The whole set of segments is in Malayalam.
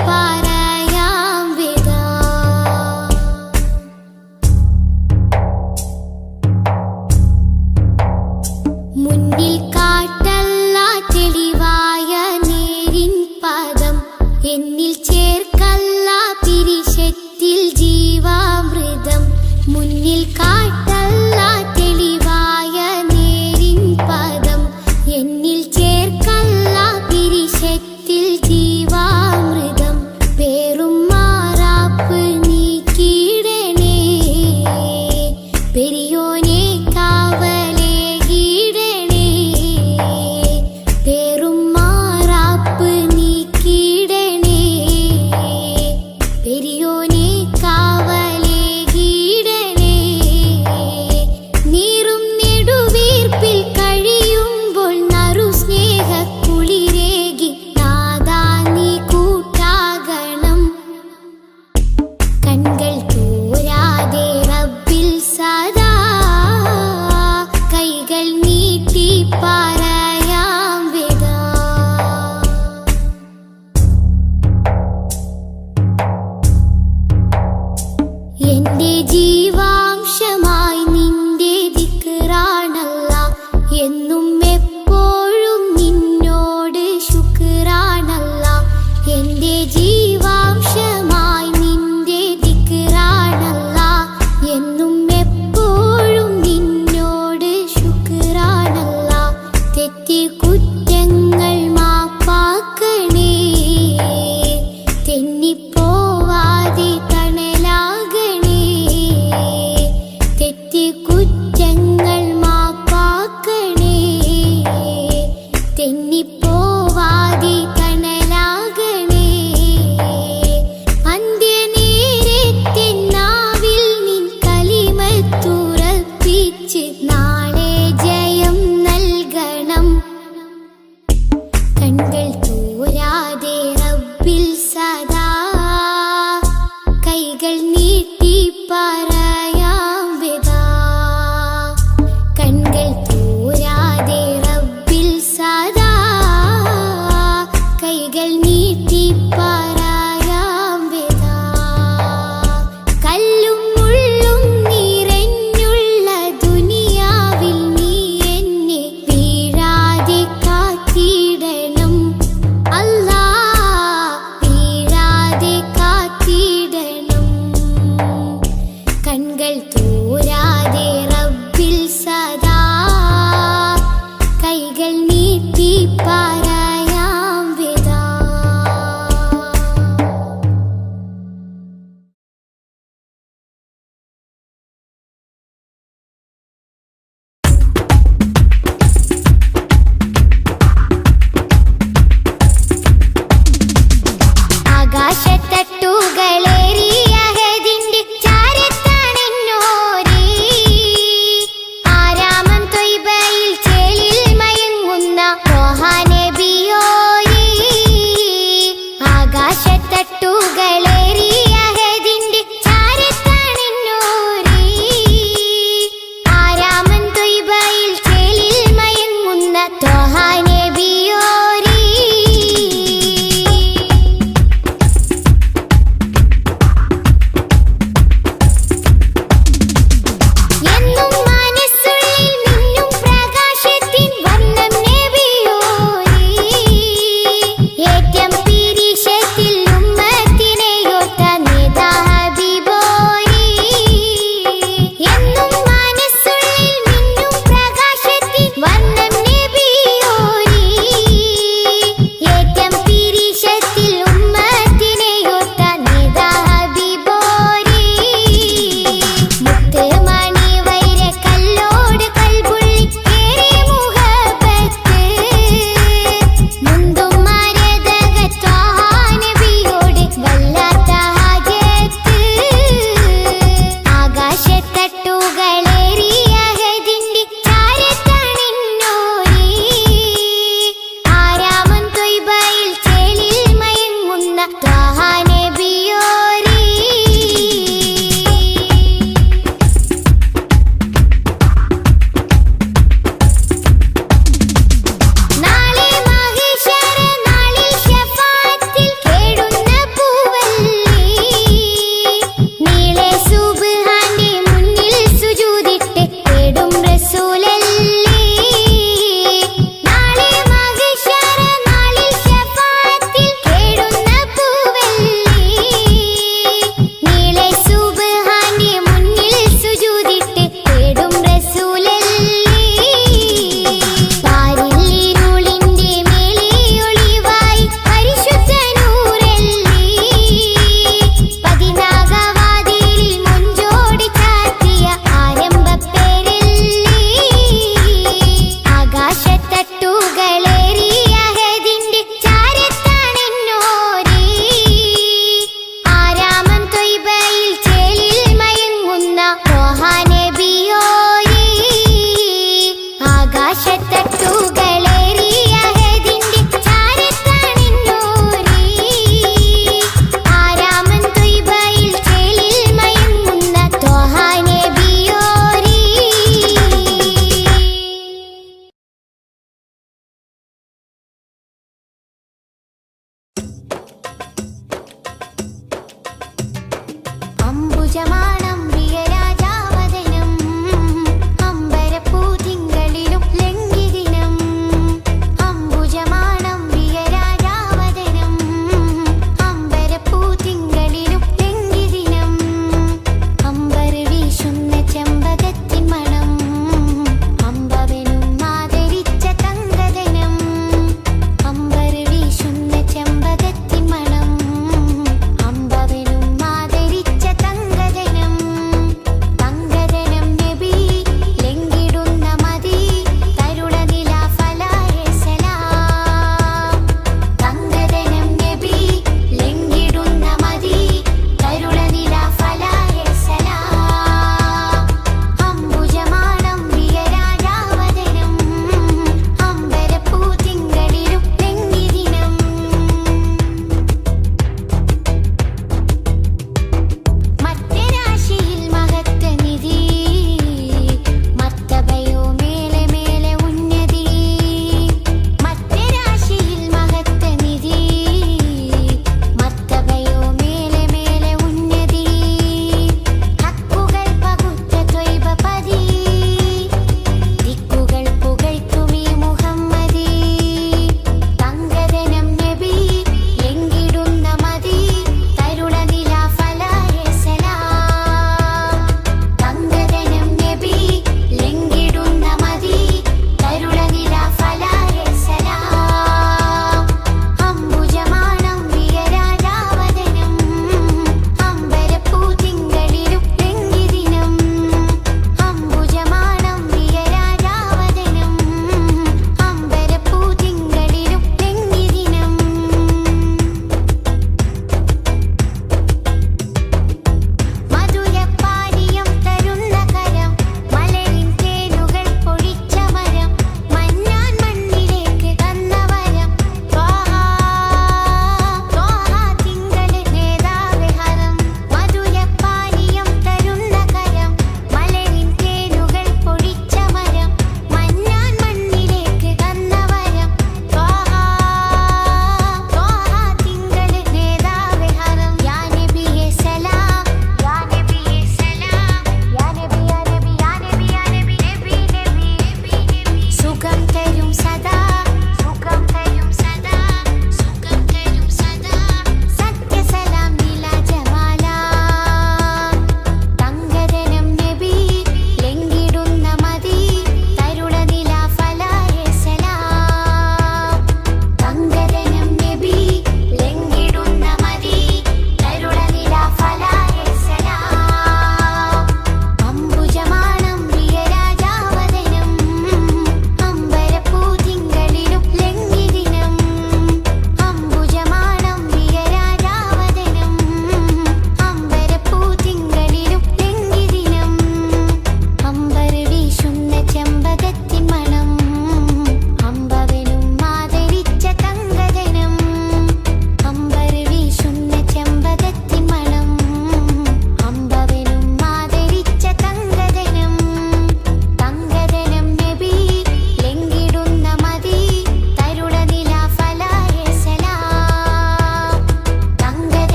പറയാം വിതാ. മുന്നിൽ കാട്ടല്ല തെളിവായ നേരിൻ പദം, എന്നിൽ ചേർക്കല്ല പിരിശത്തിൽ ജീവാമൃതം. മുന്നിൽ കാട്ടല്ല തെളിവായ നേരിൻ പദം, എന്നിൽ ചേർക്കല്ല പിരിശത്തിൽ ജീവാമൃതം. പേറും മാറാപ്പ് നീക്കിയിടണേ, പെരിയോനെ കാവലേകിടണേ. പേറും മാറാപ്പ് നീക്കിയിടണേ, പെരിയോനെ കാവലേകിടണേ. നീറും നെടുവീർപ്പിൽ കഴിയുമ്പോൾ നറു സ്നേഹക്കുളിരേകി നാദാ നീ കൂട്ടാകണം. കൺകൾ തോരാതെ റബ്ബിൽ സദാ, കൈകൾ നീട്ടി പറയാം വിതാ. എന്റെ ജീവാംശമായി നിന്റെ ദിക്റാണല്ലാ, എന്നും എപ്പോഴും നിന്നോട് ശുക്റാണല്ലാ. എന്റെ ജീവാംശമായി നിന്റെ ദിക്റാണല്ലാ, എന്നും എപ്പോഴും നിന്നോട് ശുക്റാണല്ലാ. തെറ്റി കുറ്റങ്ങൾ മാപ്പാക്കണേ, തെന്നിപ്പോവാതെ തണലാകണേ. തെറ്റി കുറ്റങ്ങൾ മാപ്പാക്കണേ, തെന്നിപ്പോവാതെ തണലാകണേ. അന്ത്യനേരത്തെ നാവിൽ നിൻ കലിമത്തുറപ്പിച്ച് നാളെ ജയം നൽകണം. കൺകൾ തോരാതെ റബ്ബിൽ സദാ, കൈകൾ നീട്ടി പറയാം വിതാ. കൺകൾ തോരാതെ റബ്ബിൽ സദാ, കൈകൾ നീട്ടി പറയാം വിതാ. കല്ലും മുള്ളും നിറഞ്ഞുള്ള ദുനിയാവിൽ നീ എന്നെ വീഴാതെ കാത്തിടണം. അല്ലാ, വീഴാതെ കാത്തിടണം. കൺകൾ തോരാതെ റബ്ബിൽ സദാ, കൈകൾ നീട്ടി പറയാം വിതാ.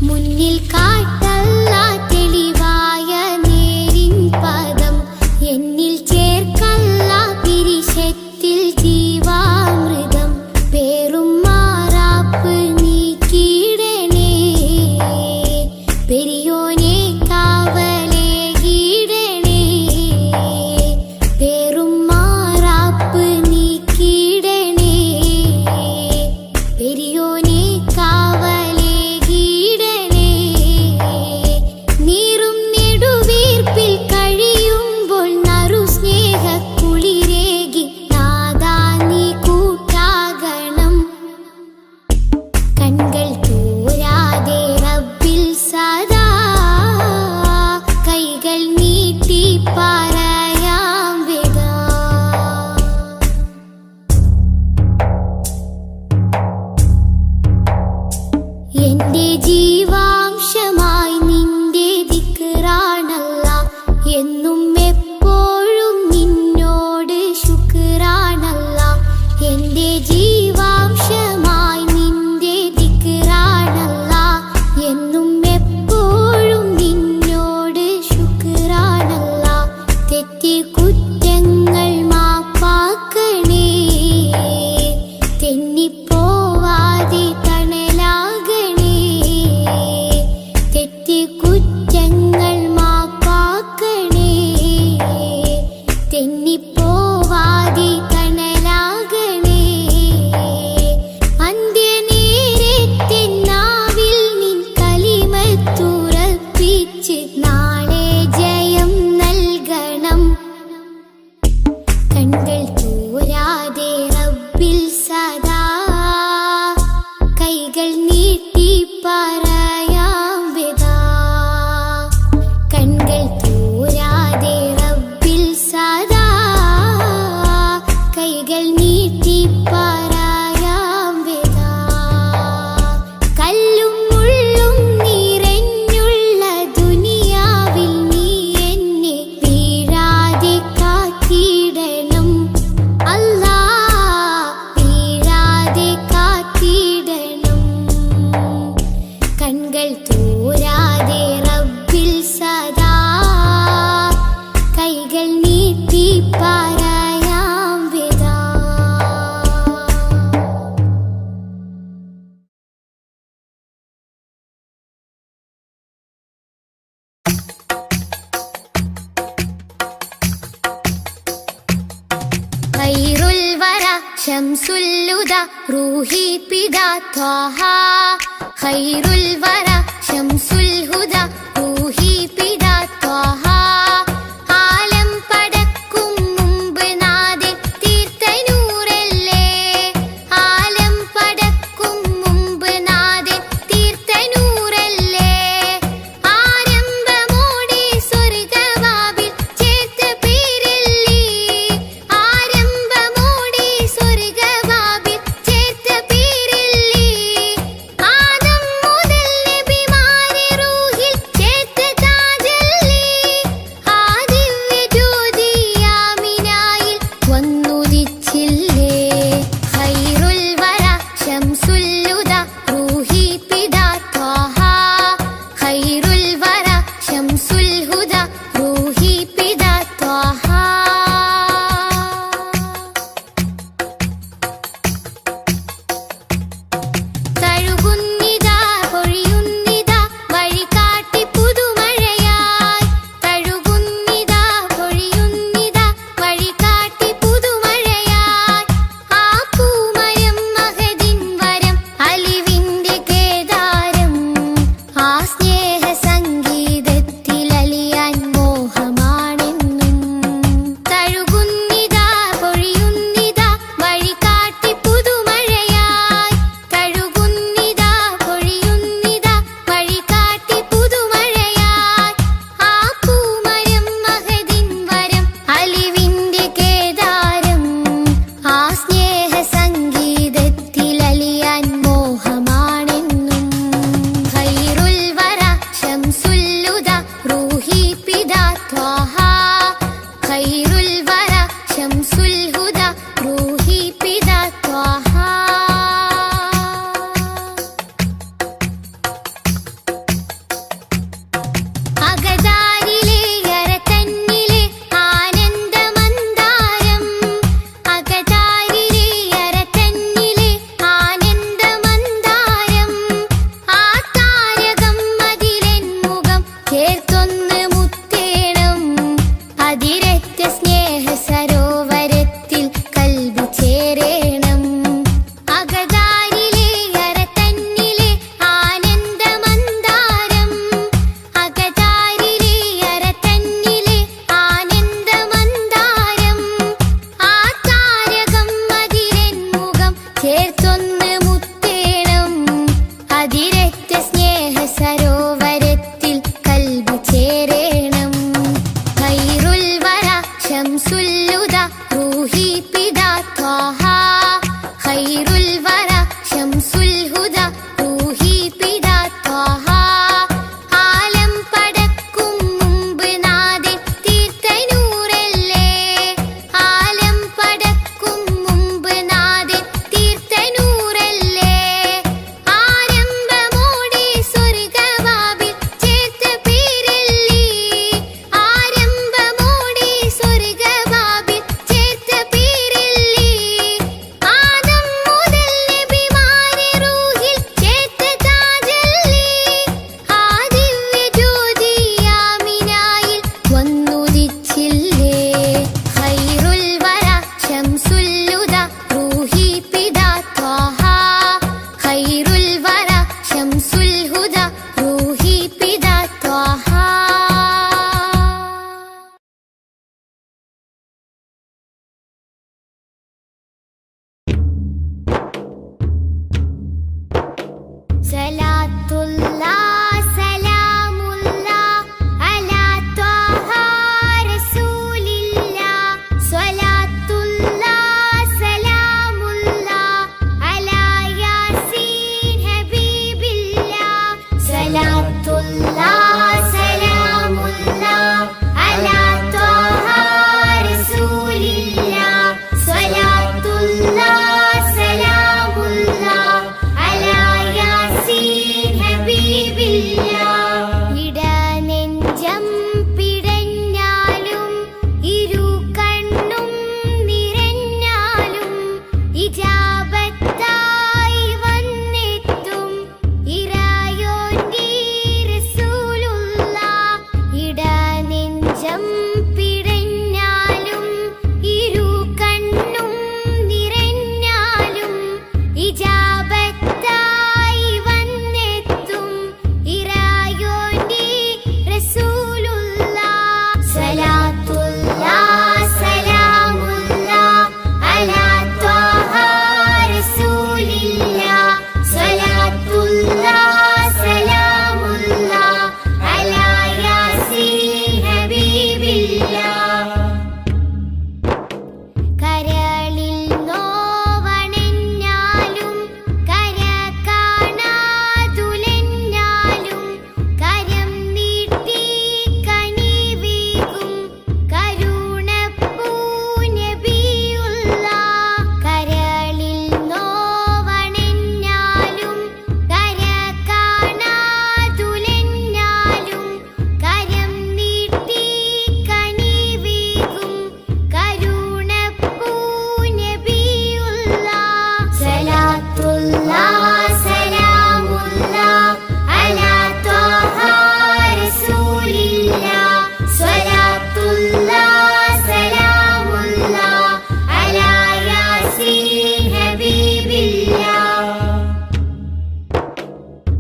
മുന്നിൽ കാട്ടല്ല തെളിവായ നേരിൻ പദം എന്നിൽ ചേർക്കല്ല പിരിശത്തിൽ ജീവാമൃതം പേറും മാറാപ്പ് നീക്കിയിടണേ പെരിയോനെ കാവലേ കീടണേ പേറും മാറാപ്പ് നീക്കിയിടണേ പെരിയോനെ കാവലേ കീടണേ നീറും നെടുവീർപ്പിൽ കഴിയുമ്പോൾ നറു സ്നേഹ കുളിരേകി നാദാ നീ കൂട്ടാകണം കൺകൾ തോരാതെ റബ്ബിൽ സദാ കൈകൾ നീട്ടി പറയാം വിദാ എന്റെ ജീവാംശമായി നിന്റെ ദിക്റാണല്ല എന്നും എപ്പോഴും നിന്നോട് ശുക്റാണല്ല എന്റെ ജീവാംശമായി നിന്റെ ദിക്റാണല്ല എന്നും എപ്പോഴും നിന്നോട് ശുക്റാണല്ല തെറ്റി കുറ്റങ്ങൾ മാപ്പാക്കണേ തെന്നിപ്പോവാതെ തണലാകണേ തെറ്റി കുറ്റങ്ങൾ മാപ്പാക്കണേ തെന്നിപ്പോവാതെ തണലാകണേ അന്ത്യനേരത്തെ നാവിൽ നിൻ കലിമത്തുറപ്പിച്ച് നാളെ ജയം നൽകണം കൺകൾ തോരാതെ റബ്ബിൽ സദാ കൈകൾ നീട്ടി പറയാം വിദാ കൺകൾ തോരാതെ റബ്ബിൽ സദാ കൈകൾ നീട്ടി പറയാം വിദാ കല്ലും മുള്ളും നിറഞ്ഞുള്ള ദുനിയാവിൽ നീ എന്നെ വീഴാതെ കാത്തിടണം അല്ലാ വീഴാതെ കാത്തിടണം കൺകൾ തോരാതെ റബ്ബിൽ സദാ കൈകൾ നീട്ടി പറയാം വിദാ ഖൈറുൽ വറ ശംസുൽ ഹുദാ റൂഹി പിതാ ത്വാഹ ഖൈറുൽ വറ ശംസുൽ ഹുദാ റൂഹി പിതാ ത്വാഹ ആലം പടക്കും മുമ്പ് നാദെ തീർത്ത നൂറല്ലേ ആലം പടക്കും മുമ്പ് നാദെ തീർത്ത നൂറല്ലേ ആരംഭമോടെ സ്വർഗവാവിൽ ചേർത്ത പേരല്ലേ ആരംഭമോടെ സ്വർഗവാവിൽ ചേർത്ത പേരല്ലേ ആദം മുതൽ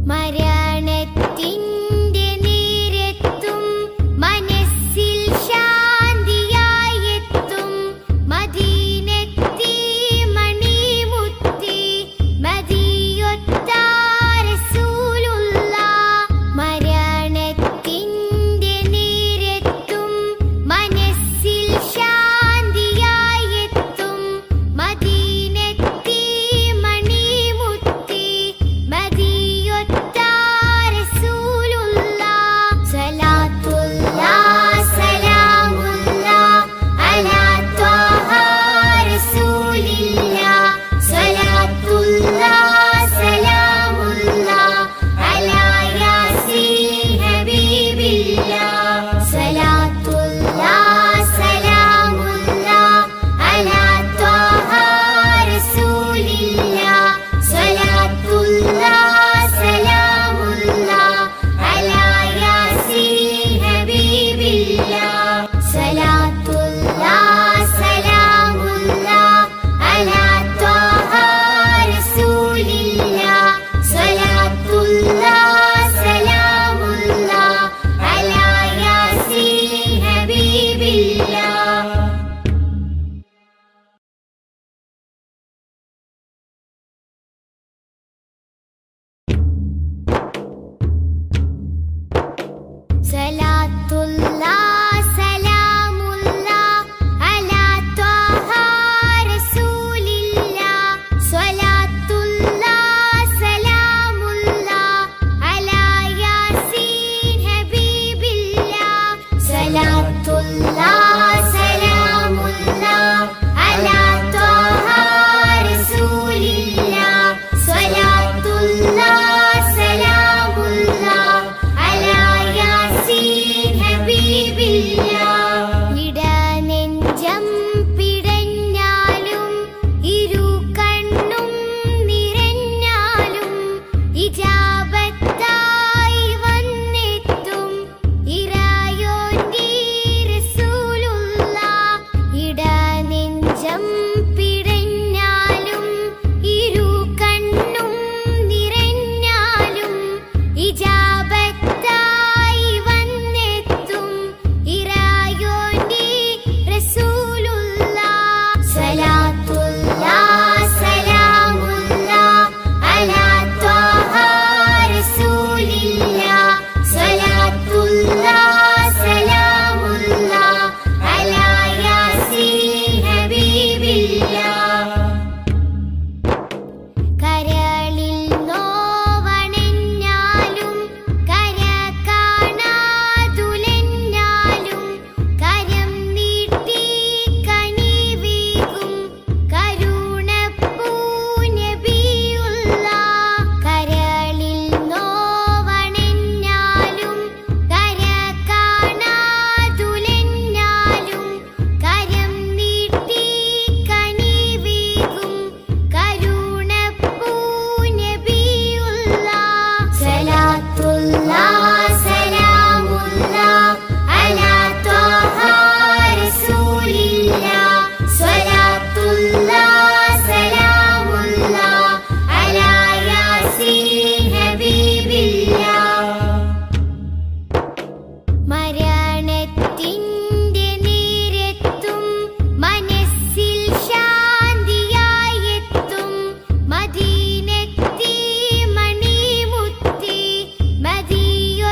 മരണത്തിൻ്റെ നേരത്തും മനസ്സിൽ ശാന്തിയായെത്തും മദീനത്തെ മണിമുത്തേ മദിയൊത്ത റസൂലുള്ള. മരണത്തിൻ്റെ നേരത്തും മനസ്സിൽ ശാന്തിയായെത്തും മദീനത്തെ മണിമുത്തേ മദിയൊത്ത റസൂലുള്ള. സലാത്തുല്ലാഹ് സലാമുല്ലാഹ് അലാ ത്വാഹ റസൂലില്ലാഹ്. സലാത്തുല്ലാഹ് സലാമുല്ലാഹ് അലാ യാസീൻ ഹബീബില്ലാഹ്. സലാത്തുല്ലാഹ് സലാമുല്ലാഹ് അലാ ത്വാഹ റസൂലില്ലാഹ്. സലാത്തുല്ലാഹ് സലാമുല്ലാഹ് അലാ യാസീൻ ഹബീബില്ലാഹ്. സലാത്തുല്ലാഹ് സലാമുല്ലാഹ് അലാ ത്വാഹ റസൂലില്ലാഹ്. സലാത്തുല്ലാഹ് സലാമുല്ലാഹ് അലാ യാസീൻ ഹബീബില്ലാഹ്. സലാത്തുല്ലാഹ് സലാമുല്ലാഹ് അലാ ത്വാഹ റസൂലില്ലാഹ്. സലാത്തുല്ലാഹ് സലാമുല്ലാഹ് അലാ യാസീൻ ഹബീബില്ലാഹ്. സലാത്തുല്ലാഹ് സലാമുല്ലാഹ് അലാ ത്വാഹ റസൂലില്ലാഹ്. സലാത്തുല്ലാഹ് സലാമുല്ലാഹ് അലാ യാസീൻ ഹബീബില്ലാഹ്. ഇടനെഞ്ചം പിടഞ്ഞാലും ഇരു കണ്ണും നിറഞ്ഞാലും ഇജാബത്തായി വന്നെത്തും ഇറായോന്റെ റസൂലുള്ള. ഇടനെഞ്ചം പിടഞ്ഞാലും ഇരു കണ്ണും നിറഞ്ഞാലും ഇജാബത്തായി വന്നെത്തും ഇറായോന്റെ റസൂലുള്ള. സലാത്തുല്ലാഹ് സലാമുല്ലാഹ് അലാ ത്വാഹ റസൂലില്ലാഹ്. സലാത്തുല്ലാഹ് സലാമുല്ലാഹ് അലാ യാസീൻ ഹബീബില്ലാഹ്. കരളിൽ നോവണഞ്ഞാലും കര കാണാതുലഞ്ഞാലും കരം നീട്ടി കനിവീകും കരുണപ്പൂ നബിയുള്ള. കരളിൽ നോവണഞ്ഞാലും കര കാണാതുലഞ്ഞാലും കരം നീട്ടി കനിവീകും കരുണപ്പൂ നബിയുള്ള. സലാത്തുല്ലാഹ് സലാമുല്ലാഹ് അലാ ത്വാഹ റസൂലില്ലാഹ്. സലാത്തുല്ലാഹ് സലാമുല്ലാഹ് അലാ യാസീൻ ഹബീബില്ലാഹ്. മരണത്തിൻ്റെ നേരത്തും മനസ്സിൽ ശാന്തിയായെത്തും മദീനത്തെ മണിമുത്തേ മദിയൊത്ത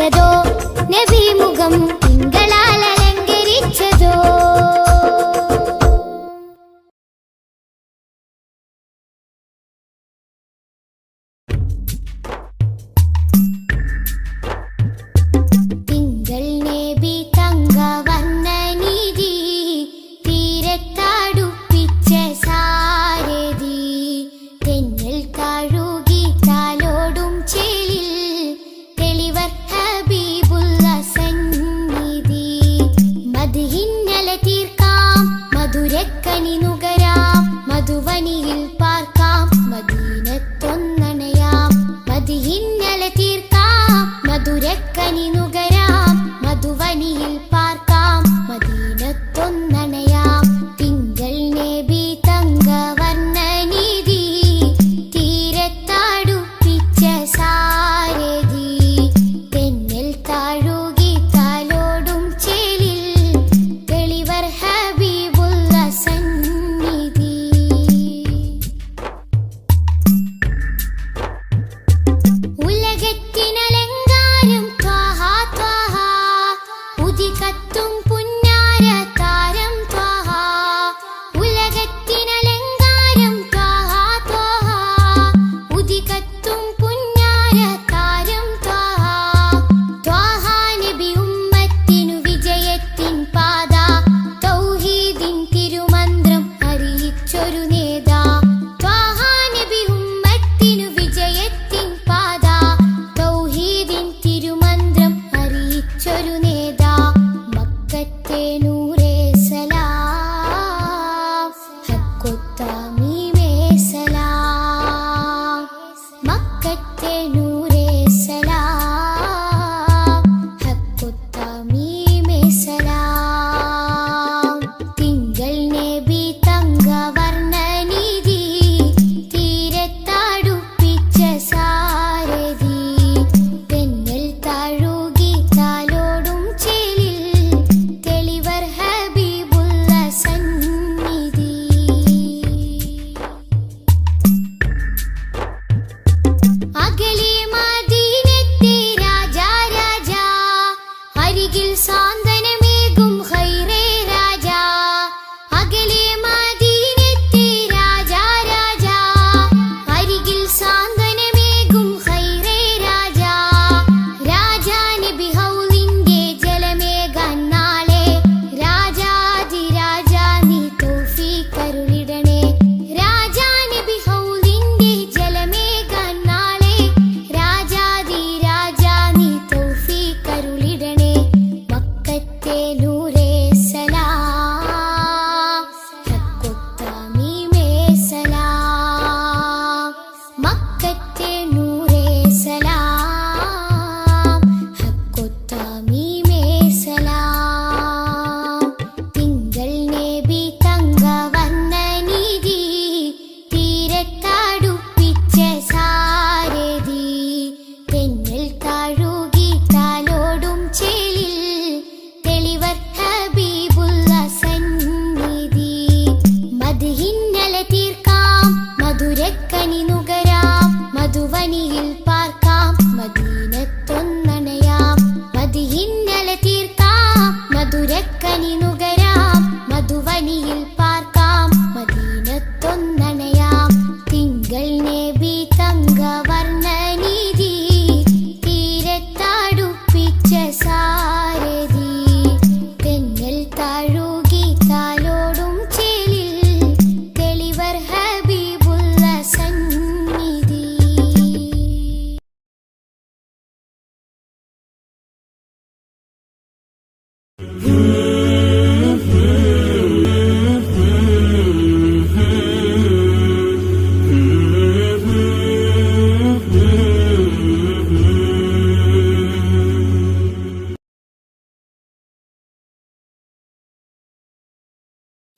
അലങ്കരിച്ചതോ നബി മുഖം തിങ്കളാൽ അലങ്കരിച്ചതോ. തിങ്കൾ നബി തങ്കവർണ്ണ നിധി തീരത്തടുപ്പിച്ച സാരഥി തെന്നൽ താഴുകി താലോടും ചേലിൽ തെളിവർ ഹബീബുള്ള സന്നിധി. മദ്ഹിന്നല തീർക്കാം മധുരക്കനി നുകരാം മധുവനിയിൽ പാർക്കാം മദീനത്തൊന്നണയാം. മദ്ഹിന്നല തീർക്കാം മധുരക്കനി നുകരാം മധുവനിയിൽ പാർക്കാം മദീനത്തൊന്നണയാം. തിങ്കൾ നബി തങ്കവർണ്ണ നിധി തീരത്തടുപ്പിച്ച സാരഥി തെന്നൽ താഴുകി താലോടും ചേലിൽ തെളിവർ ഹബീബുള്ള സന്നിധി. ഉലകത്തിനലങ്കാരം ത്വാഹ ത്വാഹ ഉദികത്തും പുന്നാര താരം ത്വാഹ. ഉലകത്തിനലങ്കാരം ത്വാഹ ത്വാഹ ഉദികത്തും പുന്നാര താരം ത്വാഹ. ത്വാഹ നബി ഉമ്മത്തിനു വിജയത്തിൻ പാത തൗഹീദിൻ തിരുമന്ത്രം അറിയിച്ചൊരു നേതാ. ത്വാഹ നബി ഉമ്മത്തിനു വിജയത്തിൻ പാത തൗഹീദിൻ തിരുമന്ത്രം അറിയിച്ചൊരു നേതാ. മക്കത്തെ നൂറേ സലാം ഹക്കൊത്താമീമേ സലാം. മക്കത്തെ നൂറേ സലാം ഹക്കൊത്താമീമേ സലാം. തിങ്കൾ നബി തങ്കവർണ്ണ നിധി തീരത്തടുപ്പിച്ച സാരഥി തെന്നൽ താഴുകി താലോടും ചേലിൽ തെളിവർ ഹബീബുള്ള സന്നിധി. അകലെ മദീനത്തെ രാജാ രാജാ അരികിൽ സാന്ത്വനമേകും ഖൈറേ രാജാ. അകലെ മദീനത്തെ രാജാ രാജാ അരികിൽ സാന്ത്വനമേകും ഖൈറേ രാജാ. രാജാ നബി ഹൗലിന്റെ ജലമേകാൻ നാളെ രാജാധിരാജാ നീ തൗഫീഖരുളിടണേ. രാജാ നബി ഹൗലിന്റെ ജലമേകാൻ നാളെ രാജാധിരാജാ നീ തൗഫീഖരുളിടണേ. മക്കത്തെ നൂറേ സലാം ഹക്കൊത്താമീമേ സലാം. മക്കത്തെ നൂറേ സലാം ഹക്കൊത്താമീമേ സലാം. തിങ്കൾ നബി തങ്കവർണ്ണ നിധി തീരത്തടുപ്പിച്ച സാരഥി തെന്നൽ താഴുകി താലോടും ചേലിൽ തെളിവർ ഹബീബുള്ള സന്നിധി. മദ്ഹിന്നല തീർക്കാം മധുരക്കനി നുകരാം മധുവനിയിൽ പാർക്കാം മദീനത്തൊന്നണയാം. മദ്ഹിന്നല തീർക്കാം മധുരക്കനി നുകരാം മധുവനിയിൽ പാർക്കാം മദീനത്തൊന്നണയാം. തിങ്കൾ നബി തങ്കവർണ്ണ നിധി തീരത്തടുപ്പിച്ച സാരഥി തെന്നൽ താഴുകി താലോടും ചേലിൽ തെളിവർ ഹബീബുള്ള സന്നിധി.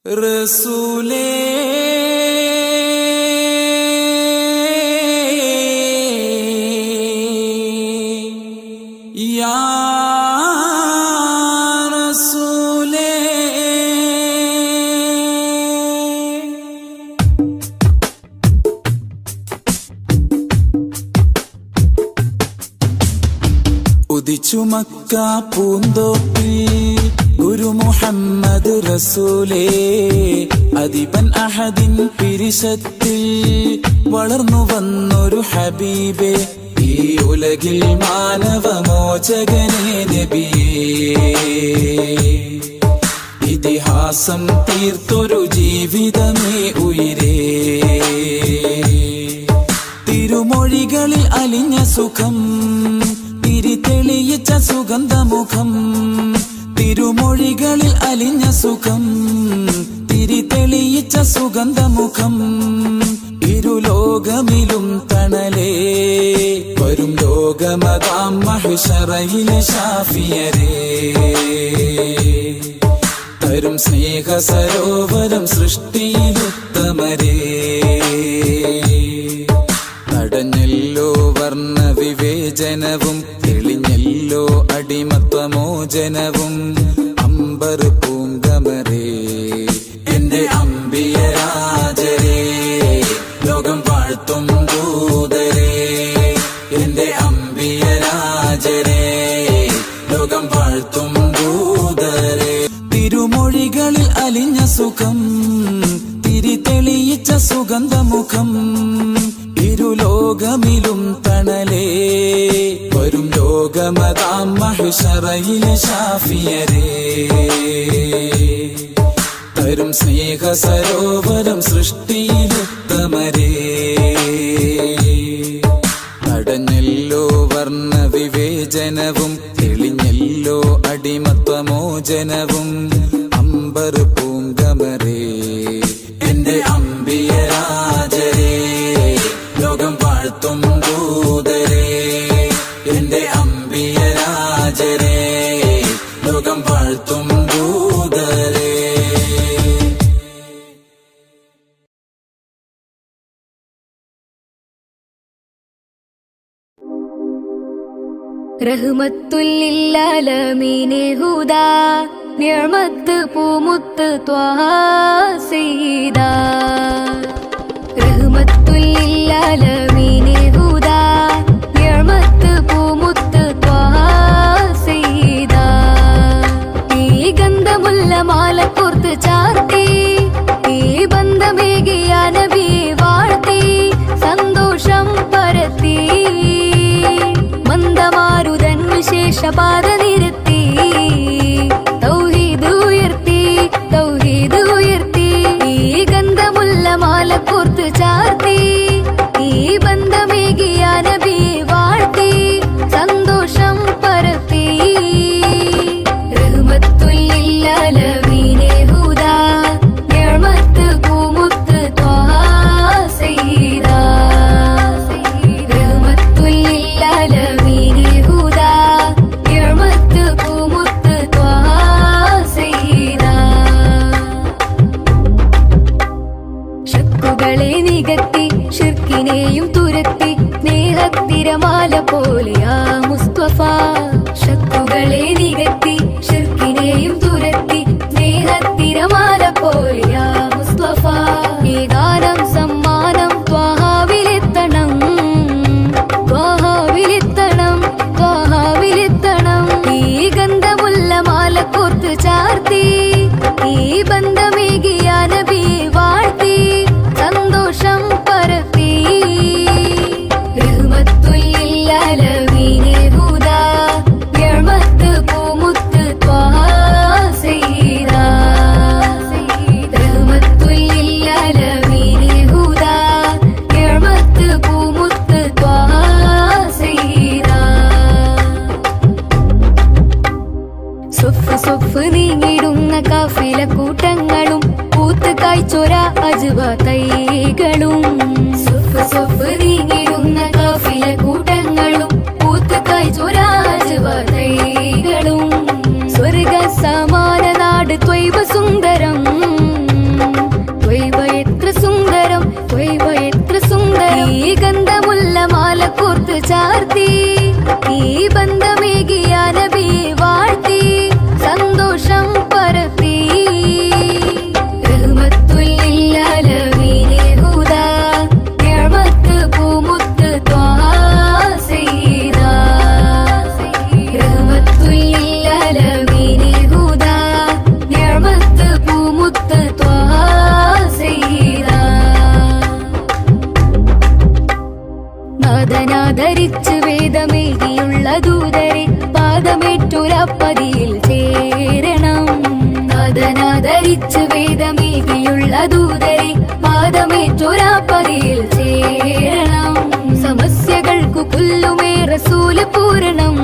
റസൂലേ യാ റസൂലേ ഉദിച്ചു മക്ക പൂന്തോപ്പിൽ ഗുരു മുഹമ്മദ് റസൂലേ, അദിബൻ അഹദിൻ പിരിശത്തിൽ വളർന്നു വന്നൊരു ഹബീബേ, ഈ ഉലകിൽ മാനവമോചകനേ നബിയേ. ഇതിഹാസം തീർത്തൊരു ജീവിതമേ ഉയിരേ, തിരുമൊഴികളിൽ അലിഞ്ഞ സുഖം തിരിതെളിയിച്ച സുഗന്ധമുഖം, തിരുമൊഴികളിൽ അലിഞ്ഞ സുഖം തിരിതെളിയിച്ച സുഗന്ധമുഖം, ഇരുലോകമിലും തണലേ വരും ലോകമതാം മഹ്ശറയിലെ ശാഫിയരേ, തരും സ്നേഹ സരോവരം സൃഷ്ടിയിലുത്തമരേ. തടഞ്ഞല്ലോ വർണ്ണ വിവേചനവും, തെളിഞ്ഞല്ലോ അടിമത്വമോചനവും, അമ്പർ പൂങ്കമരേ എന്റെ അമ്പിയരാജരേ, ലോകം വാഴ്ത്തും ദൂതരേ, എന്റെ അമ്പിയരാജരേ, ലോകം വാഴ്ത്തും ദൂതരേ. തിരുമൊഴികളിൽ അലിഞ്ഞ സുഖം തിരിതെളിയിച്ച സുഗന്ധമുഖം, ഇരുലോകമിലും തണലേ വരും ലോകമതാം മഹ്ശറയിലെ ശാഫിയരേ, തരും സ്നേഹ സരോവരം സൃഷ്ടിയിലുത്തമരേ. തടഞ്ഞല്ലോ വർണ്ണ വിവേചനവും, തെളിഞ്ഞല്ലോ അടിമത്വമോചനവും, അമ്പർ പൂങ്കമരേ എന്റെ അമ്പിയരാജരേ, ലോകം വാഴ്ത്തും ദൂതരേ, എന്റെ അമ്പിയരാജരേ, ലോകം വാഴ്ത്തും ദൂതരേ. റഹ്മത്തുല്ലില്ലാലമീനെ ഹുദാ, നിഅമത്ത് പൂമുത്ത് ത്വാഹ സയ്യിദാ. റഹ്മത്തുല്ലില്ലാലമീനെ ഹുദാ, നിഅമത്ത് പൂമുത്ത് ത്വാഹ സയ്യിദാ. ഈ ഗന്ധമുള്ള മാലക്കോർത്ത് ചാർത്തി, ഈ ബന്ധമേകിയ നബിയെ വാഴ്ത്തി, സന്തോഷം പരത്തി, മന്ദമാരുതൻ വിശേഷപാത നിരത്തി, തൗഹീദ് ഉയർത്തി, തൗഹീദ് ഉയർത്തി. ഈ ഗന്ധമുള്ള മാലക്കോർത്ത് ചാർത്തി, ഈ ബന്ധമേകിയ നബിയെ വാഴ്ത്തി, സന്തോഷം പരത്തി. റഹ്മത്തുല്ലില്ലാലമീനെ ഹുദാ, നിഅമത്ത് പൂമുത്ത് ത്വാഹ സയ്യിദാ. റഹ്മത്തുല്ലില്ലാലമീനെ ഹുദാ, നിഅമത്ത് പൂമുത്ത് ത്വാഹ സയ്യിദാ. ശക്കുകളെ നികത്തി, ശിർക്കിനെയും തുരത്തി, സ്നേഹത്തിരമാല പോലെയാ മുസ്തഫ. ശക്കുകളെ നികത്തി, ശിർക്കിനെയും തുരത്തി, സ്നേഹത്തിരമാല പോലെയാ മുസ്തഫ. ഈ ഗാനം സമ്മാനം ത്വാഹാവിലെത്തണം, ത്വാഹാവിലെത്തണം, ത്വാഹാവിലെത്തണം. ഈ ഗന്ധമുള്ള മാലക്കോർത്ത് ചാർത്തി, ഈ ബന്ധമേകിയ നബിയെ വാഴ്ത്തി, സന്തോഷം പരത്തി. റഹ്മത്തുല്ലില്ലാലമീനെ ഹുദാ, നിഅമത്ത് പൂമുത്ത് ത്വാഹ സയ്യിദാ. റഹ്മത്തുല്ലില്ലാലമീനെ ഹുദാ, നിഅമത്ത് പൂമുത്ത് ത്വാഹ സയ്യിദാ. സ്വഫ് സ്വഫ് നീങ്ങിടുന്ന കാഫില കൂട്ടങ്ങളും, പൂത്ത് കായ്ച്ചൊര അജ്വ തൈകളും. സ്വഫ് സ്വഫ് നീങ്ങിടുന്ന കാഫില കൂട്ടങ്ങളും, പൂത്ത് കായ്ച്ചൊര അജ്വ തൈകളും. സ്വർഗ സമാന നാട് ത്വയ്ബ സുന്ദരം, ത്വയ്ബ എത്ര സുന്ദരം, ത്വയ്ബ എത്ര സുന്ദരം. ഈ ഗന്ധമുള്ള മാലക്കോർത്ത് ചാർത്തി, ഈ ബന്ധമേകിയ നബിയെ വാഴ്ത്തി, സന്തോഷം പരത്തി. റഹ്മത്തുല്ലില്ലാലമീനെ ഹുദാ, നിഅമത്ത് പൂമുത്ത് ത്വാഹ സയ്യിദാ. വേദമേകിയുള്ള ദൂതരെ പാദമേറ്റൊരപ്പതിയിൽ ചേരണം. നാദനാദരിച്ച് വേദമേകിയുള്ള ദൂതരെ പാദമേറ്റൊരപ്പതിയിൽ ചേരണം. സമസ്യകൾക്കു പുല്ലുമേ റസൂല് പൂരണം,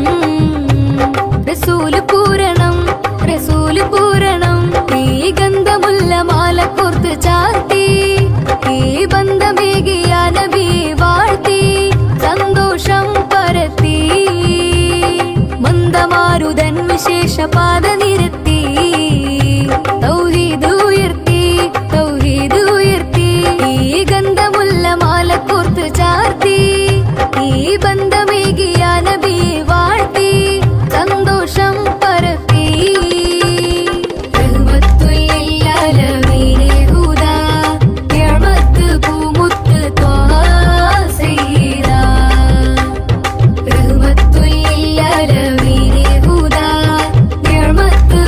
റസൂല് പൂരണം, റസൂല് പൂരണം. ഈ ഗന്ധമുല്ല മാല കോർത്ത് ചാർത്തി ഈ ബന്ധമേകിയ നബി വാഴ്ത്തി സന്തോഷം പരത്തി. മന്ദമാരുതൻ വിശേഷ പാത നിരത്തി തൗഹീദ് ഉയർത്തി, തൗഹീദ് ഉയർത്തി. ഈ ഗന്ധമുല്ല മാല കോർത്ത് ചാർത്തി ഈ ബന്ധമേകിയ നബി വാഴ്ത്തി സന്തോഷം പരത്തി. റഹ്മത്തുൽ ഹുദാ നിഅമത്ത് പൂമുത്ത് ത്വാഹ സയ്യിദ. റഹ്മത്തുൽ ഹുദാ നിഅമത്ത്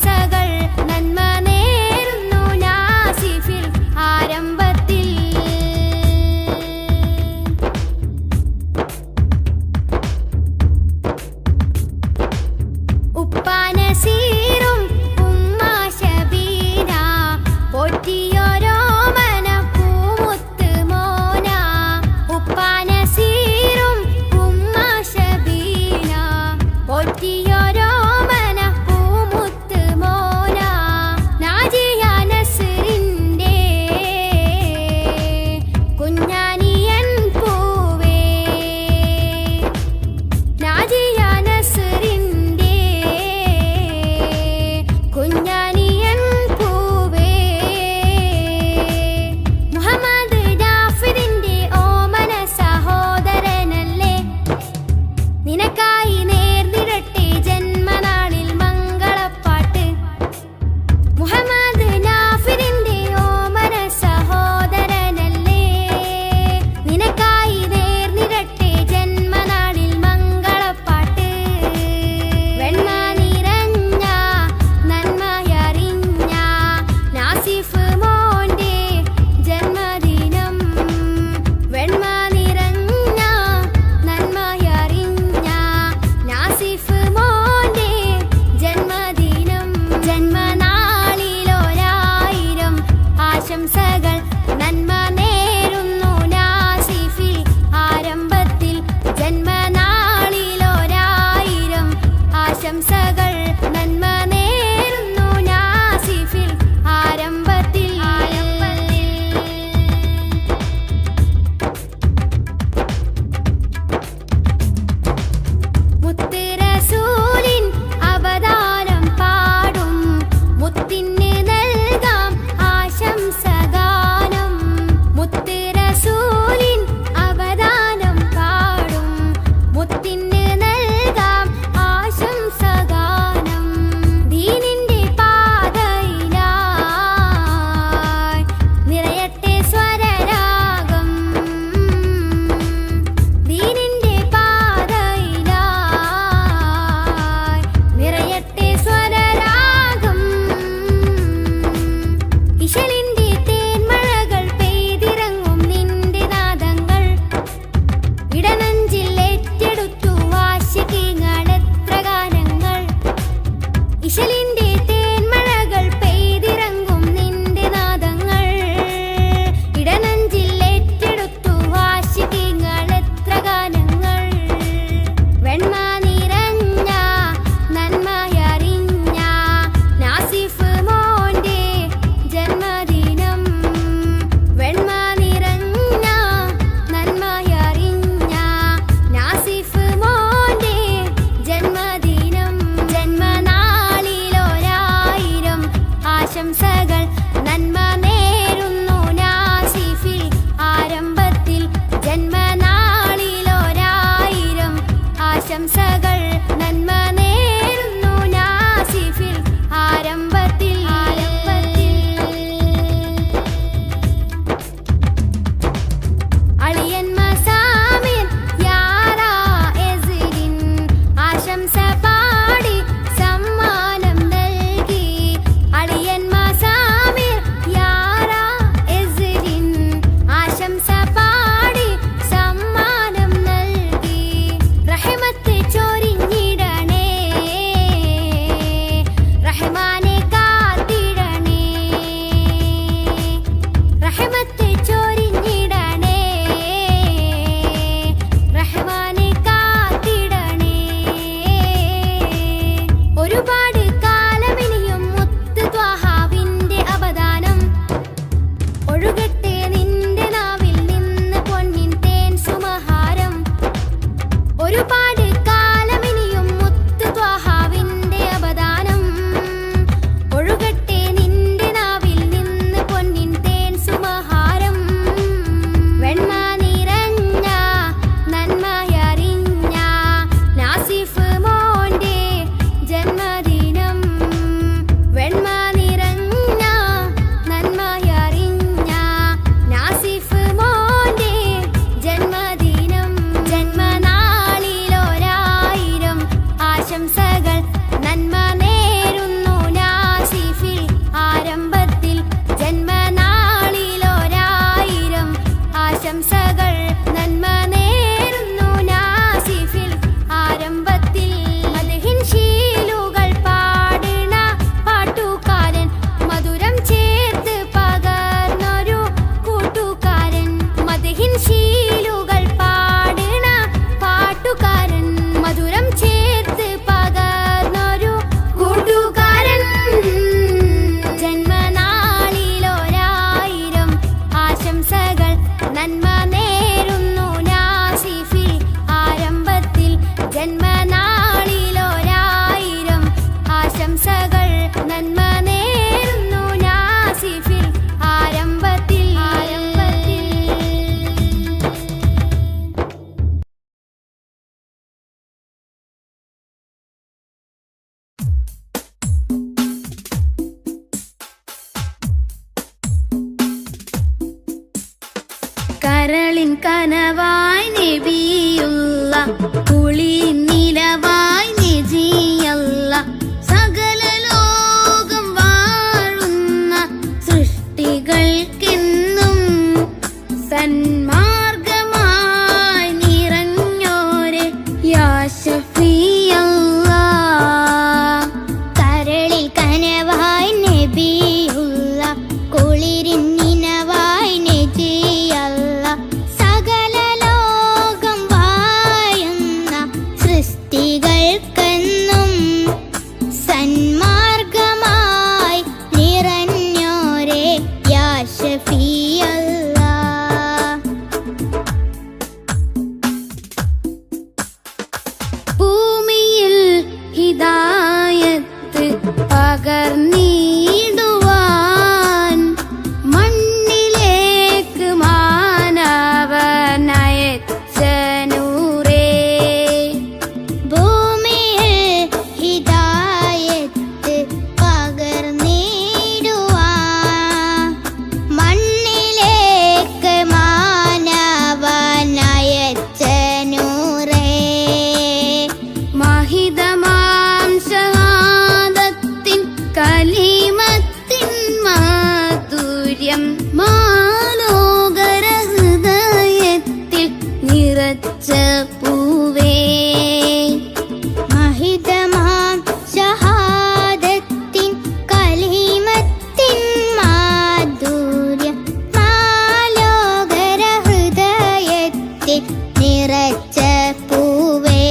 ആശംസകൾ നന്മ നേരുന്നു നാസിഫിൽ ആരംഭത്തിൽ. ഉപ്പാനസീറും ഉമ്മ ശബീന പോറ്റിയോരോ മനപ്പൂമുത്ത് മോന. ഉപ്പാനസീറും ഉമ്മ ശബീന പോറ്റിയോരോ മനപ്പൂമുത്ത് മോന. നാജിയ നസ്റിന്റെ കുഞ്ഞാനിയൻ പൂവേ. നാജിയ നസ്റിന്റെ കുഞ്ഞാനിയൻ പൂവേ. മുഹമ്മദ് ജാഫിറിന്റെ ഓമന സഹോദരനല്ലേ. നിനക്കായി നേർന്നിടട്ടെ ജന്മനാളിൽ മംഗളപ്പാട്ട്. മുഹമ്മദ് ജാഫിറിന്റെ ഓമന സഹോദരനല്ലേ. നിനക്കായി നേർന്നിടട്ടെ ജന്മനാളിൽ മംഗളപ്പാട്ട്. വെണ്മ നിറഞ്ഞ നന്മയറിഞ്ഞ നാസിഫ് മോന്റെ ജന്മദിനം. വെണ്മ നിറഞ്ഞ നന്മയറിഞ്ഞ നാസിഫ് മോന്റെ ജന്മദിനം. ജന്മനാളിലൊരായിരം ആശംസകൾ നന്മ നേരുന്നു നാസിഫിൽ ആരംഭത്തിൽ. ജന്മനാളിലൊരായിരം ആശംസകൾ നന്മ നേരുന്നു നാസിഫിൽ ആരംഭത്തിൽ. മുത്ത് റസൂലിൻ അവതാരം പാടും മുത്തിന് നൽകാം ആശംസഗാനം. മുത്ത് റസൂലിൻ അവതാരം പാടും മുത്തിന് നൽകാം ആശംസഗാനം. ദീനിന്റെ പാതയിലായി നിറയട്ടെ സ്വരരാഗം. ദീനിന്റെ പാതയിലായി നിറയട്ടെ സ്വരരാഗം. ഇശലിന്റെ തേന്മഴകൾ പെയ്തിറങ്ങും നിന്റെ നാദങ്ങൾ. ഇടനെഞ്ചിൽ ഏറ്റെടുത്തു ആശികീങ്ങൾ എത്ര ഗാനങ്ങൾ. ഇശലിന്റെ തേന്മഴകൾ പെയ്തിറങ്ങും നിന്റെ നാദങ്ങൾ. ഇടനെഞ്ചിൽ ഏറ്റെടുത്തു ആശികീങ്ങൾ എത്ര ഗാനങ്ങൾ. വെണ്മ നിറഞ്ഞ നന്മയറിഞ്ഞ നാസിഫ് മോന്റെ ജന്മദിനം. വെണ്മ നിറഞ്ഞ നന്മയറിഞ്ഞ നാസിഫ് മോന്റെ ജന്മദിനം. ജന്മനാളിലൊരായിരം ആശംസകൾ നന്മ നേരുന്നു നാസിഫിൽ ആരംഭത്തിൽ. ജന്മനാളിലൊരായിരം ആശംസകൾ നന്മ നേരുന്നു നാസിഫിൽ ആരംഭത്തിൽ. അളിയൻ മസാമിർ യാറാ എസ്രിൻ ആശംസ പാടി സമ്മാനം നൽകി. അളിയൻ മസാമിർ കനവായി നബിയുള്ള കുളി നിലവായി നജിയല്ല സകല ലോകം വാഴുന്ന സൃഷ്ടികൾക്കെന്നും സന്മാർഗമായി നിറഞ്ഞോരെ യാ ശഫീഅല്ലാ. കരളിൽ കനവായി നബിയുള്ള കുളിരിൻ നിനവായി നജിയല്ല സകല ലോകം വാഴുന്ന സൃഷ്ടികൾക്കെന്നും സന്മാർഗമായി നിറഞ്ഞോരെ യാ ശഫീഅല്ലാ. ഭൂമിയിൽ ഹിദായത്ത് പകർന്നിടുവാൻ മണ്ണിലേക്ക് മാനവനയച്ച നൂറേ. ഭൂമിയിൽ ഹിദായത്ത് പകർന്നിടുവാൻ മണ്ണിലേക്ക് മാനവനയച്ച നൂറേ. മഹിതമാം ഷഹാദത്തിൻ കലിമത്തിൻ മാധുര്യം മാലോകര ഹൃദയത്തിൽ നിറച്ച പൂവേ. മഹിതമാം ഷഹാദത്തിൻ കലിമത്തിൻ മാധുര്യം മാലോകര ഹൃദയത്തിൽ നിറച്ച പൂവേ.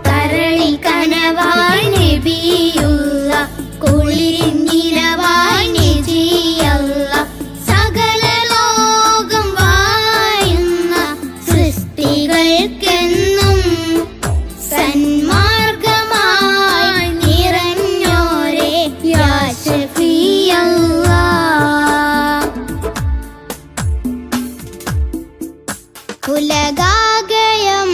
കരളിൽ കനവായി നബിയുള്ള കുളിരിൻ നിലവായി നജിയല്ല സകല ലോകം വാഴുന്ന സൃഷ്ടികൾക്കെന്നും സന്മാർഗമായി നിറഞ്ഞോരെ യാ ശഫീഅല്ലാ. ഉലകാകയം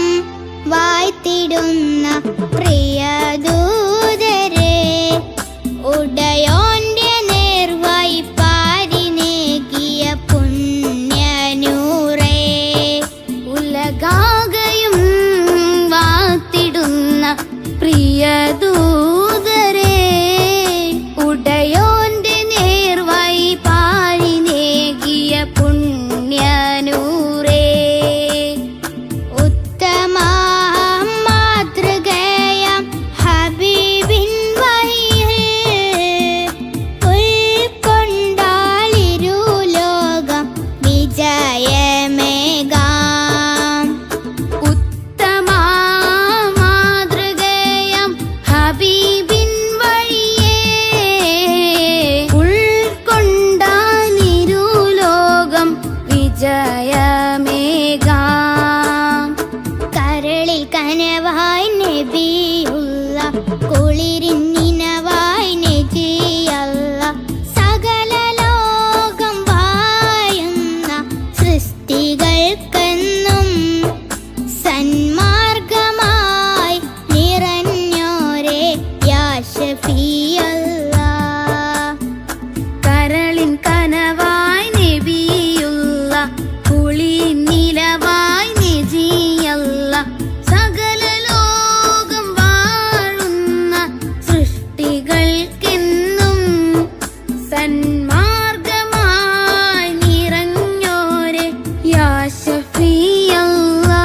വാഴ്ത്തിടുന്ന പ്രിയദൂതരെ ഉടയോന്റെ നേർവായി പാരിനേകിയ പുണ്യനൂറേ. ഉലകാകയും വാഴ്ത്തിടുന്ന പ്രിയദൂതരെ ഉടയോന്റെ നേർവായി പാരിനേകിയ പുണ്യനൂറേ. ഉത്തമ മാതൃകയാം ഹബീബിൻ വഴിയിൽ ഉൾക്കൊണ്ടാളിരുലോകം വിജയമേകാം. ഉത്തമ മാതൃകയാം ഹബീബിൻ വഴിയെ ഉൾക്കൊണ്ടാളിരുലോകം വിജയമേകാം. കരളിൽ കനവായി നബിയുള്ള കുളിരിൻ നിനവായി നജിയല്ല സകല ലോകം വാഴുന്ന സൃഷ്ടികൾക്കെന്നും സന്മാർഗമായി നിറഞ്ഞോരെ യാ ശഫീഅല്ലാ. കരളിൻ കനവായി നബിയുള്ള കുളി നിലവായി നജിയല്ല സകല ലോകം വാഴുന്ന സൃഷ്ടികൾക്കെന്നും സന്മാർഗമായി നിറഞ്ഞോരെ യാ ശഫീഅല്ലാ.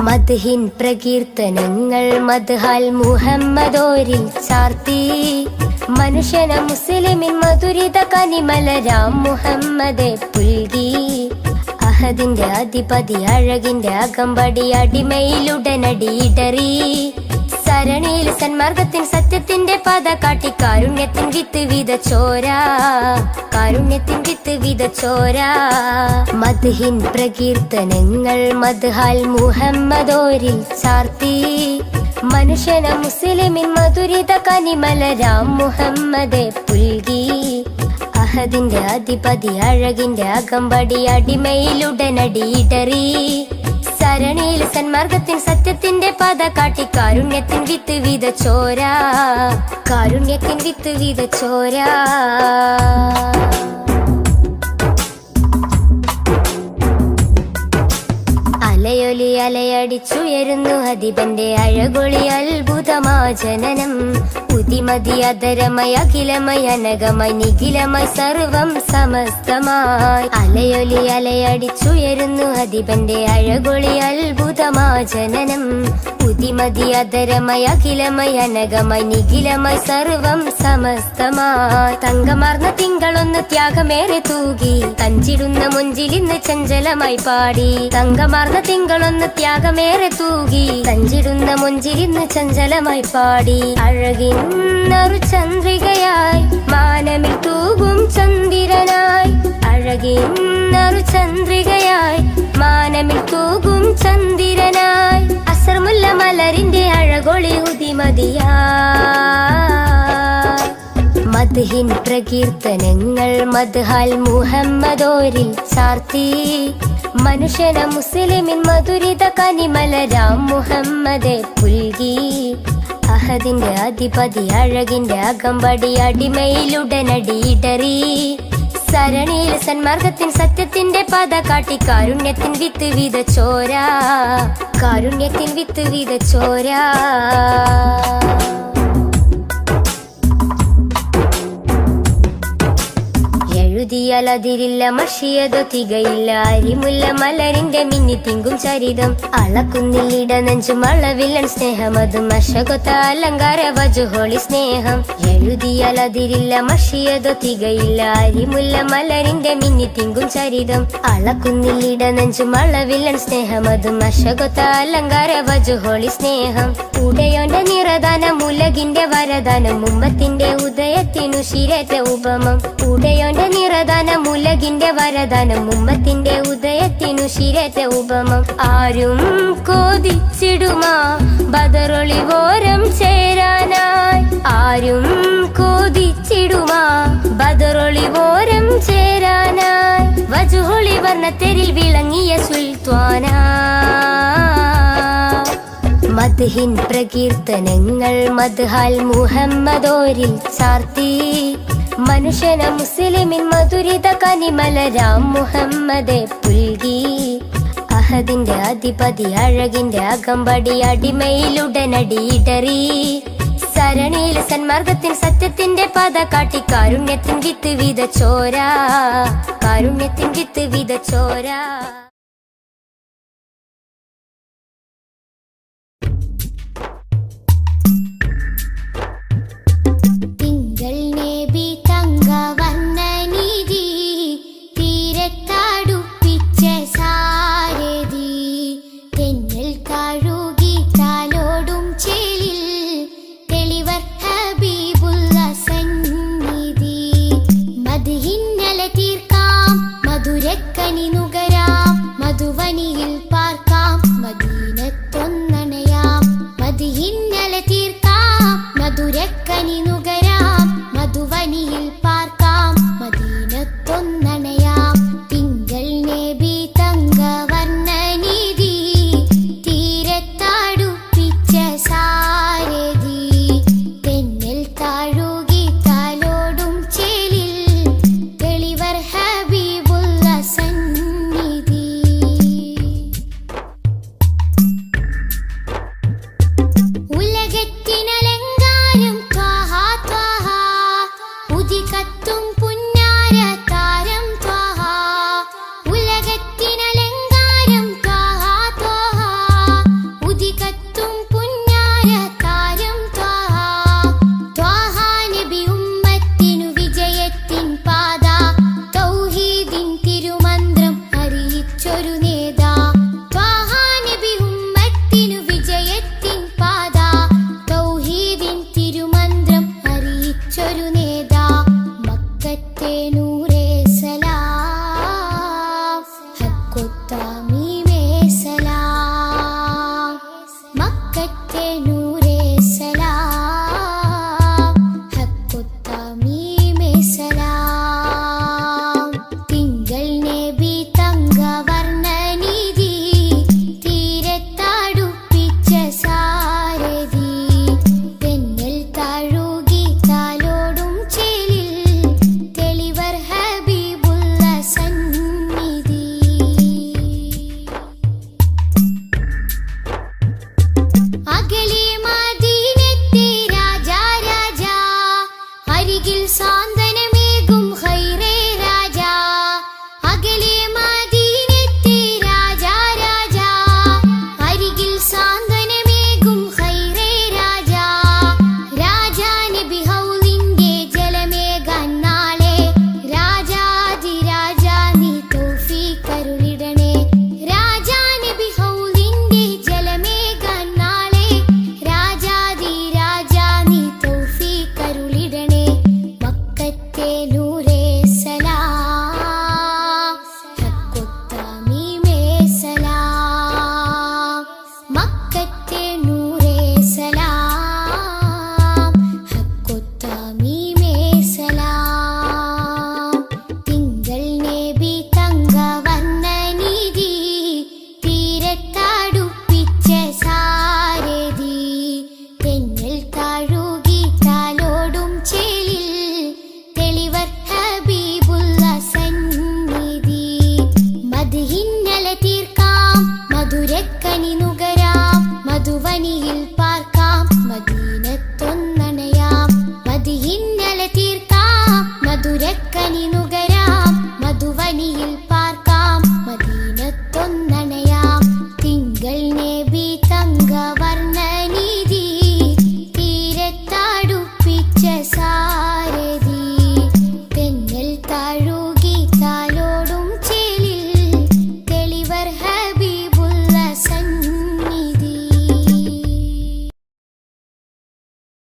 മദ്ഹിൻ പ്രകീർത്തനങ്ങൾ മദ്ഹാൽ മുഹമ്മദോരിൽ ചാർത്തി മനുഷ്യന മുസ്ലിമിൻ മധുരിത കനിമലരാം മുഹമ്മദെ പുൽകി. അഹദിന്റെ അധിപതി അഴകിന്റെ അകമ്പടി അടിമയിലുടനടി ഇടറി സരണിയിൽ സന്മാർഗത്തിൻ സത്യത്തിന്റെ പാത കാട്ടി കാരുണ്യത്തിൻ വിത്ത് വിതച്ചോരാ കാരുണ്യത്തിൻ വിത്ത് വിതച്ചോരാ. മദ്ഹിൻ പ്രകീർത്തനങ്ങൾ മദ്ഹാൽ മുഹമ്മദോരിൽ ചാർത്തി മനുഷ്യന മുസ്ലിമിൻ മധുരിത കനിമലരാം മുഹമ്മദെ പുൽകി. അഹദിന്റെ അധിപതി അഴകിന്റെ അകമ്പടി അടിമയിലുടനടി ഇടറി സരണിയിൽ സന്മാർഗത്തിൻ സത്യത്തിന്റെ പാത കാട്ടി കാരുണ്യത്തിൻ വിത്ത് വിതച്ചോരാ, കാരുണ്യത്തിൻ വിത്ത് വിതച്ചോരാ. അലയൊലി അലയടിച്ചുയരുന്നു ഹദിബന്റെ അഴകൊളി അത്ഭുതമാ ജനനം. ഉതിമതി അധരമയ അഖിലമയ അനകമായി നിഖിലമായി സർവം സമസ്തമായി. അലയൊലി അലയടിച്ചുയരുന്നു ഹദിബന്റെ അഴകൊളി അത്ഭുതമാ ജനനം. ഉതിമതി അധരമയ അഖിലമയ അനകമായി നിഖിലമായി സർവം സമസ്തമായി. തങ്കമാർന്ന തിങ്കളൊന്ന് ത്യാഗമേറെ തൂകി തഞ്ചിടുന്ന മുഞ്ചിലിന്ന് ചഞ്ചലമായി പാടി. തങ്കമാർന്ന തിങ്കളൊന്ന് ത്യാഗമേറെ തൂകി തഞ്ചിടുന്ന മുഞ്ചിലിന്ന് ചഞ്ചലമായി പാടി. അഴകിന്നൊരു ചന്ദ്രികയായി മാനമിൽ തൂകും ചന്ദ്രനായി. അഴകിന്നൊരു ചന്ദ്രികയായി മാനമിൽ തൂകും ചന്ദ്രനായി. അസർമുല്ല മലരിന്റെ അഴകൊളി ഉദിമതിയാ. മദ്ഹിൻ പ്രകീർത്തനങ്ങൾ മദ്ഹാൽ മുഹമ്മദോരിൽ ചാർത്തി. മനുഷ്യന മുസ്ലിമിൻ മധുരിത കനിമലരാം മുഹമ്മദെ പുൽകി. അഹദിന്റെ അധിപതി അഴകിന്റെ അകമ്പടി അടിമയിലുടനടിയിടറി. സരണിയിൽ സന്മാർഗത്തിൻ സത്യത്തിന്റെ പാത കാട്ടി കാരുണ്യത്തിൻ വിത്ത് വിതച്ചോരാ, കാരുണ്യത്തിൻ വിത്ത് വിതച്ചോരാ. എഴുതിയാലതിരില്ല മഷിയതോ തികയില്ല അരിമുല്ല മലരിന്റെ മിന്നി തിങ്കും ചരിതം. അളക്കുന്നില്ലിട നെഞ്ചും അളവില്ലൻ സ്നേഹം അതും അശകൊത്ത അലങ്കാര വജുഹോളി സ്നേഹം. എഴുതിയാലതിരില്ല മഷിയതോ തികയില്ല അരിമുല്ല മലരിന്റെ മിന്നി തിങ്കും ചരിതം. അളക്കുന്നില്ലിട നെഞ്ചും അളവില്ലൻ സ്നേഹം അതും അശകൊത്ത അലങ്കാര വജുഹോളി സ്നേഹം. ഉടയോന്റെ നിറദാനം ഉലകിന്റെ വരദാനം ഉമ്മത്തിന്റെ ഉദയത്തിനു ശിരേറ്റ ഉപമം. ഉടയോന്റെ നിറദാനം ഉലകിന്റെ വരദാനം ഉമ്മത്തിന്റെ ഉദയത്തിനു ശിരേറ്റ ഉപമം. ആരും കോതിച്ചിടുമാ ബദറൊളിവോരം ചേരാനായി. ആരും കോതിച്ചിടുമാ ബദറൊളിവോരം ചേരാനായി. വജുഹൊളി വർണ്ണത്തെരിൽ വിളങ്ങിയ സുൽത്താനാ. മദ്ഹിൻ പ്രകീർത്തനങ്ങൾ മദ്ഹാൽ മുഹമ്മദോരിൽ ചാർത്തി. മനുഷ്യന മുസ്ലിമിൻ മധുരിത കനിമലരാം മുഹമ്മദെ പുൽകി. അഹദിന്റെ അധിപതി അഴകിന്റെ അകമ്പടി അടിമയിലുടനടിയിടറി. സരണിയിൽ സന്മാർഗത്തിൻ സത്യത്തിന്റെ പാത കാട്ടി കാരുണ്യത്തിൻ വിത്ത് വിതച്ചോരാ, കാരുണ്യത്തിൻ വിത്ത് വിതച്ചോരാ.